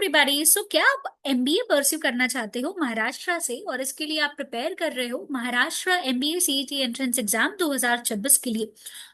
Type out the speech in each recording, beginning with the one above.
Everybody. सो क्या आप MBA pursue करना चाहते हो महाराष्ट्र से और इसके लिए आप प्रिपेयर कर रहे हो Maharashtra MBA CET entrance exam 2026 के लिए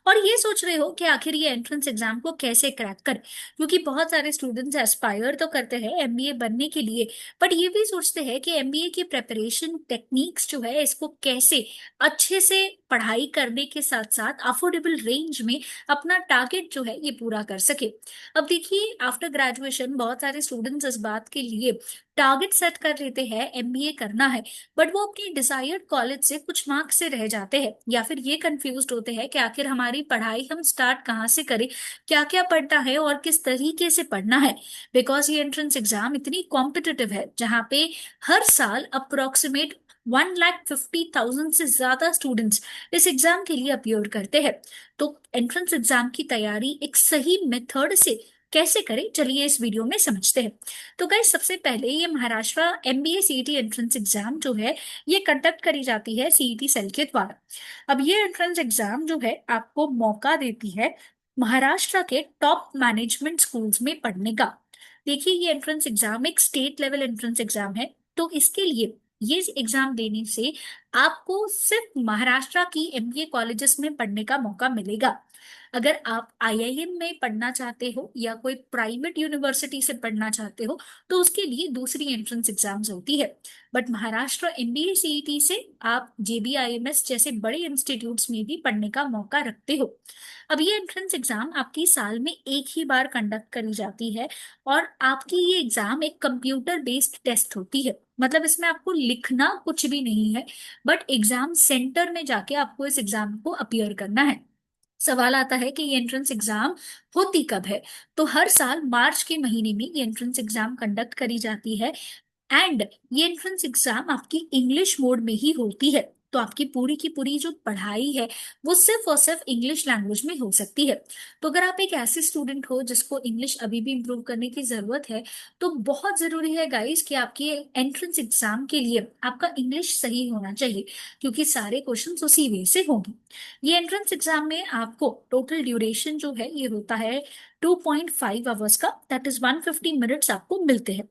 और ये सोच रहे हो कि आखिर ये एंट्रेंस एग्जाम को कैसे क्रैक कर, क्योंकि बहुत सारे स्टूडेंट्स एस्पायर तो करते हैं एमबीए बनने के लिए, बट ये भी सोचते हैं कि एमबीए की प्रिपरेशन टेक्निक्स जो है इसको कैसे अच्छे से पढ़ाई करने के साथ साथ अफोर्डेबल रेंज में अपना टारगेट जो है ये पूरा कर सके। अब देखिए, आफ्टर ग्रेजुएशन बहुत सारे स्टूडेंट्स इस बात के लिए टारगेट सेट कर लेते हैं एमबीए करना है, बट वो अपनी डिजायर्ड कॉलेज से कुछ मार्क्स से रह जाते हैं या फिर ये कंफ्यूज होते हैं कि आखिर हमारी पढ़ाई हम स्टार्ट कहाँ से करें, क्या क्या पढ़ना है और किस तरीके से पढ़ना है। बिकॉज ये एंट्रेंस एग्जाम इतनी कॉम्पिटिटिव है जहाँ पे हर साल अप्रोक्सीमेट 1,50,000 से ज्यादा स्टूडेंट्स इस एग्जाम के लिए अपीयर करते हैं। तो एंट्रेंस एग्जाम की तैयारी एक सही मेथड से कैसे करें, चलिए इस वीडियो में समझते हैं। तो गाइस, सबसे पहले ये Maharashtra MBA CET entrance exam जो है ये कंडक्ट करी जाती है सीईटी सेल के द्वारा। अब ये एंट्रेंस एग्जाम जो है आपको मौका देती है महाराष्ट्र के टॉप मैनेजमेंट स्कूल्स में पढ़ने का। देखिए, ये एंट्रेंस एग्जाम एक स्टेट लेवल एंट्रेंस एग्जाम है, तो इसके लिए ये एग्जाम देने से आपको सिर्फ महाराष्ट्र की एमबीए कॉलेजेस में पढ़ने का मौका मिलेगा। अगर आप आईआईएम में पढ़ना चाहते हो या कोई प्राइवेट यूनिवर्सिटी से पढ़ना चाहते हो तो उसके लिए दूसरी एंट्रेंस एग्जाम्स होती है। बट महाराष्ट्र एमबीए सीईटी से आप जेबीआईएमएस जैसे बड़े इंस्टीट्यूट्स में भी पढ़ने का मौका रखते हो। अब ये एंट्रेंस एग्जाम आपकी साल में एक ही बार कंडक्ट करी जाती है और आपकी ये एग्जाम एक कंप्यूटर बेस्ड टेस्ट होती है। मतलब इसमें आपको लिखना कुछ भी नहीं है, बट एग्जाम सेंटर में जाके आपको इस एग्जाम को अपीयर करना है। सवाल आता है कि ये एंट्रेंस एग्जाम होती कब है। तो हर साल मार्च के महीने में ये एंट्रेंस एग्जाम कंडक्ट करी जाती है एंड ये एंट्रेंस एग्जाम आपकी इंग्लिश मोड में ही होती है। तो आपकी पूरी की पूरी जो पढ़ाई है वो सिर्फ और सिर्फ इंग्लिश लैंग्वेज में हो सकती है। तो अगर आप एक ऐसे स्टूडेंट हो जिसको इंग्लिश अभी भी इम्प्रूव करने की जरूरत है, तो बहुत जरूरी है गाइस कि आपके एंट्रेंस एग्जाम के लिए आपका इंग्लिश सही होना चाहिए, क्योंकि सारे क्वेश्चन उसी वे से होंगे। ये एंट्रेंस एग्जाम में आपको टोटल ड्यूरेशन जो है ये होता है 2.5 आवर्स का, दैट इज 150 मिनट्स आपको मिलते हैं।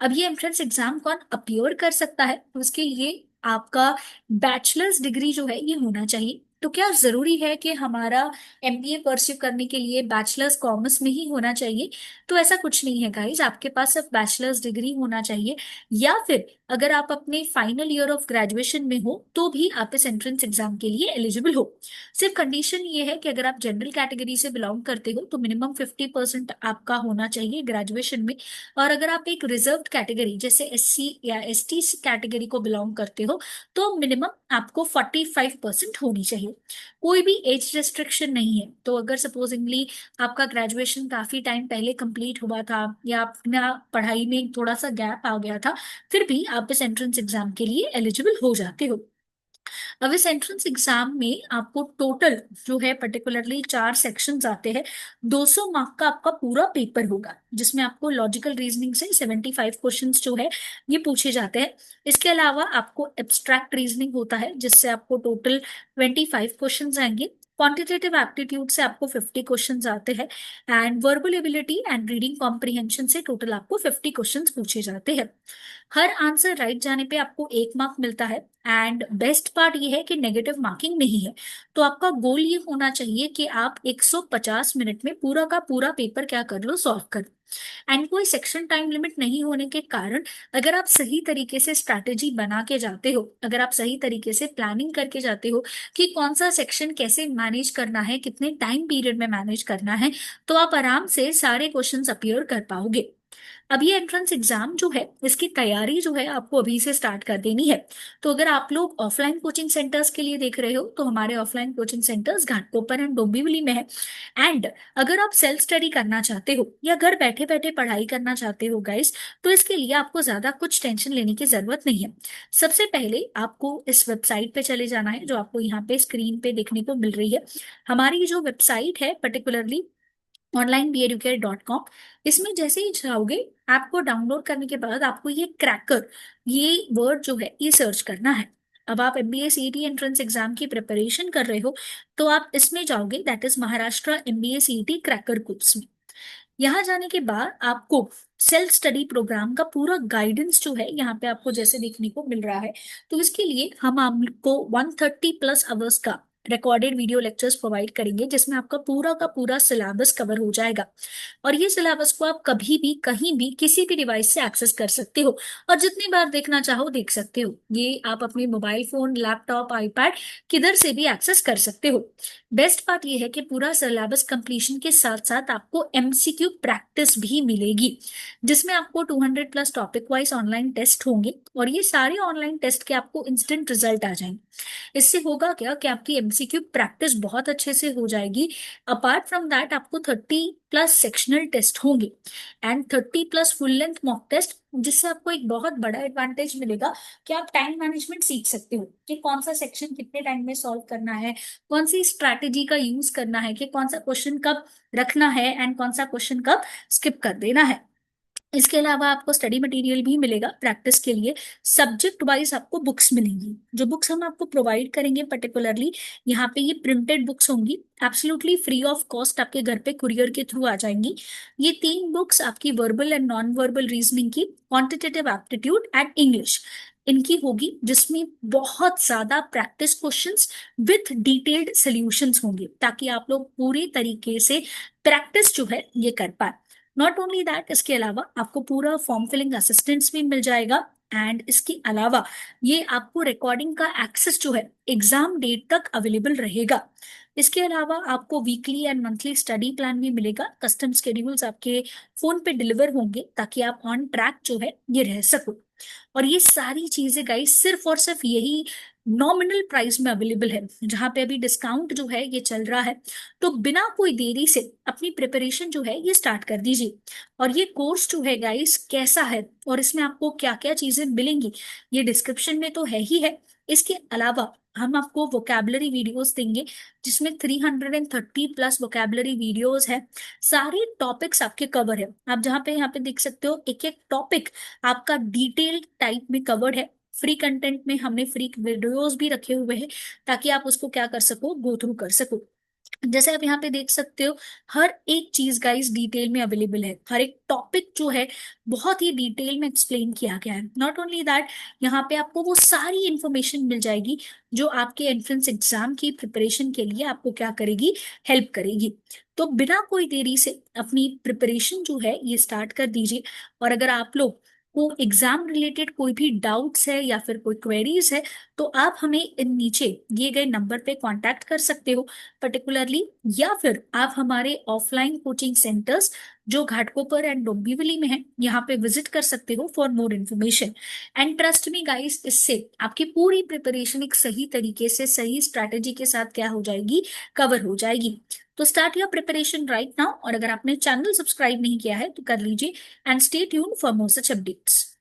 अब ये एंट्रेंस एग्जाम कौन अपियर कर सकता है, तो उसके लिए आपका बैचलर्स डिग्री जो है ये होना चाहिए। तो क्या जरूरी है कि हमारा एमबीए परस्यू करने के लिए बैचलर्स कॉमर्स में ही होना चाहिए? तो ऐसा कुछ नहीं है गाइज, आपके पास सिर्फ बैचलर्स डिग्री होना चाहिए, या फिर अगर आप अपने फाइनल ईयर ऑफ ग्रेजुएशन में हो तो भी आप इस एंट्रेंस एग्जाम के लिए एलिजिबल हो। सिर्फ कंडीशन ये है कि अगर आप जनरल कैटेगरी से बिलोंग करते हो तो मिनिमम 50% आपका होना चाहिए ग्रेजुएशन में, और अगर आप एक रिजर्व्ड कैटेगरी जैसे एससी या एसटी कैटेगरी को बिलोंग करते हो तो मिनिमम आपको 45% होनी चाहिए। कोई भी एज रेस्ट्रिक्शन नहीं है। तो अगर सपोजिंगली आपका ग्रेजुएशन काफी टाइम पहले कंप्लीट हुआ था या अपना पढ़ाई में थोड़ा सा गैप आ गया था, फिर भी आप इस एंट्रेंस एग्जाम के लिए एलिजिबल हो जाते हो। अब इस एंट्रेंस एग्जाम में आपको टोटल जो है पर्टिकुलरली 4 सेक्शंस आते हैं। 200 मार्क का आपका पूरा पेपर होगा जिसमें आपको लॉजिकल रीजनिंग से 75 क्वेश्चंस जो है ये पूछे जाते हैं। इसके अलावा आपको एब्स्ट्रैक्ट रीजनिंग होता है जिससे आपको टोटल 25 क्वेश्चंस आएंगे। क्वांटिटेटिव एप्टीट्यूड से आपको 50 क्वेश्चंस आते हैं and verbal ability and reading comprehension से टोटल आपको 50 क्वेश्चंस पूछे जाते हैं। हर आंसर राइट जाने पे आपको 1 मार्क मिलता है एंड बेस्ट पार्ट ये है कि नेगेटिव मार्किंग नहीं है। तो आपका गोल ये होना चाहिए कि आप 150 मिनट में पूरा का पूरा पेपर क्या कर लो, सॉल्व कर लो। एंड कोई सेक्शन टाइम लिमिट नहीं होने के कारण अगर आप सही तरीके से स्ट्रैटेजी बना के जाते हो, अगर आप सही तरीके से प्लानिंग करके जाते हो कि कौन सा सेक्शन कैसे मैनेज करना है, कितने टाइम पीरियड में मैनेज करना है, तो आप आराम से सारे क्वेश्चंस अपीयर कर पाओगे। अब ये एंट्रेंस एग्जाम जो है इसकी तैयारी जो है आपको अभी से स्टार्ट कर देनी है। तो अगर आप लोग ऑफलाइन कोचिंग सेंटर्स के लिए देख रहे हो तो हमारे offline coaching centres Ghatkopar and Dombivli में है। एंड अगर आप सेल्फ स्टडी करना चाहते हो या घर बैठे बैठे पढ़ाई करना चाहते हो गाइस, तो इसके लिए आपको ज्यादा कुछ टेंशन लेने की जरूरत नहीं है। सबसे पहले आपको इस वेबसाइट पे चले जाना है जो आपको यहाँ पे स्क्रीन पे देखने को मिल रही है। हमारी जो वेबसाइट है पर्टिकुलरली onlinebeeducate.com, इसमें जैसे ही जाओगे आपको डाउनलोड करने के बाद आपको ये क्रैकर ये वर्ड जो है ये सर्च करना है। अब आप एमबीए सीईटी एंट्रेंस एग्जाम की प्रिपरेशन कर रहे हो तो आप इसमें जाओगे, that is Maharashtra MBA CET cracker course में। यहाँ जाने के बाद आपको सेल्फ स्टडी प्रोग्राम का पूरा गाइडेंस जो है यहाँ पे आपको जैसे देखने को मिल रहा है। तो इसके लिए हम आपको 130+ आवर्स का रिकॉर्डेड वीडियो लेक्चर्स प्रोवाइड करेंगे, जिसमें आपका पूरा का पूरा सिलेबस कवर हो जाएगा। और ये सिलेबस को आप कभी भी कहीं भी किसी भी डिवाइस से एक्सेस कर सकते हो, और जितनी बार देखना चाहो देख सकते हो। ये आप अपने मोबाइल फोन, लैपटॉप, आईपैड किधर से भी एक्सेस कर सकते हो। बेस्ट बात यह है कि पूरा सिलेबस कंप्लीशन के साथ साथ आपको एमसीक्यू प्रैक्टिस भी मिलेगी, जिसमें आपको 200+ टॉपिक वाइज ऑनलाइन टेस्ट होंगे, और ये सारे ऑनलाइन टेस्ट के आपको इंस्टेंट रिजल्ट आ जाएंगे। इससे होगा क्या कि आपकी एमसीक्यू प्रैक्टिस बहुत अच्छे से हो जाएगी। अपार्ट फ्रॉम दैट आपको 30+ सेक्शनल टेस्ट होंगे and 30+ full length mock test, जिससे आपको एक बहुत बड़ा एडवांटेज मिलेगा कि आप टाइम मैनेजमेंट सीख सकते हो कि कौन सा सेक्शन कितने टाइम में सॉल्व करना है, कौन सी स्ट्रैटेजी का यूज करना है, कि कौन सा क्वेश्चन कब रखना है एंड कौन सा क्वेश्चन कब स्किप कर देना है। इसके अलावा आपको स्टडी मटेरियल भी मिलेगा प्रैक्टिस के लिए। सब्जेक्ट वाइज आपको बुक्स मिलेंगी, जो बुक्स हम आपको प्रोवाइड करेंगे पर्टिकुलरली यहाँ पे ये प्रिंटेड बुक्स होंगी, एब्सोल्युटली फ्री ऑफ कॉस्ट आपके घर पे कुरियर के थ्रू आ जाएंगी। ये 3 बुक्स आपकी verbal and non verbal reasoning की, क्वांटिटेटिव एप्टीट्यूड एंड इंग्लिश इनकी होगी, जिसमें बहुत ज्यादा practice questions with detailed solutions होंगे, ताकि आप लोग पूरी तरीके से प्रैक्टिस जो है ये कर पाए। नॉट ओनली दैट, इसके अलावा आपको पूरा फॉर्म फिलिंग असिस्टेंस भी मिल जाएगा। एंड इसके अलावा ये आपको रिकॉर्डिंग का एक्सेस जो है एग्जाम डेट तक अवेलेबल रहेगा। इसके अलावा आपको weekly and monthly study plan भी मिलेगा। कस्टम शेड्यूल्स आपके फोन पे डिलीवर होंगे, ताकि आप ऑन ट्रैक जो है ये रह सको। और ये सारी चीजें गाइस सिर्फ और सिर्फ यही नॉमिनल प्राइस में अवेलेबल है, जहां पे अभी डिस्काउंट जो है ये चल रहा है। तो बिना कोई देरी से अपनी प्रिपरेशन जो है ये स्टार्ट कर दीजिए। और ये कोर्स जो है गाइस कैसा है और इसमें आपको क्या क्या चीजें मिलेंगी, ये डिस्क्रिप्शन में तो है ही है। इसके अलावा हम आपको वोकेबलरी वीडियोस देंगे, जिसमें 330+ वोकेबलरी वीडियोस है। सारे टॉपिक्स आपके कवर है। आप जहाँ पे यहाँ पे देख सकते हो, एक एक टॉपिक आपका डिटेल टाइप में कवर्ड है। फ्री कंटेंट में हमने फ्री वीडियोस भी रखे हुए हैं, ताकि आप उसको क्या कर सको, गो थ्रू कर सको। जैसे आप यहाँ पे देख सकते हो, हर एक चीज गाइस डिटेल में अवेलेबल है। हर एक टॉपिक जो है बहुत ही डिटेल में एक्सप्लेन किया गया है। नॉट ओनली दैट, यहाँ पे आपको वो सारी इंफॉर्मेशन मिल जाएगी जो आपके एंट्रेंस एग्जाम की प्रिपरेशन के लिए आपको क्या करेगी, हेल्प करेगी। तो बिना कोई देरी से अपनी प्रिपरेशन जो है ये स्टार्ट कर दीजिए। और अगर आप लोग को एग्जाम रिलेटेड कोई भी डाउट्स है या फिर कोई क्वेरीज है, तो आप हमें इन नीचे दिए गए नंबर पे कांटेक्ट कर सकते हो पर्टिकुलरली, या फिर आप हमारे ऑफलाइन कोचिंग सेंटर्स जो घाटकोपर एंड डोंबिवली में है यहाँ पे विजिट कर सकते हो for more information. And trust me guys, इससे आपकी पूरी प्रिपरेशन एक सही तरीके से सही स्ट्रैटेजी के साथ क्या हो जाएगी, कवर हो जाएगी। तो start your preparation right now, और अगर आपने चैनल सब्सक्राइब नहीं किया है तो कर लीजिए। And stay tune for more such updates.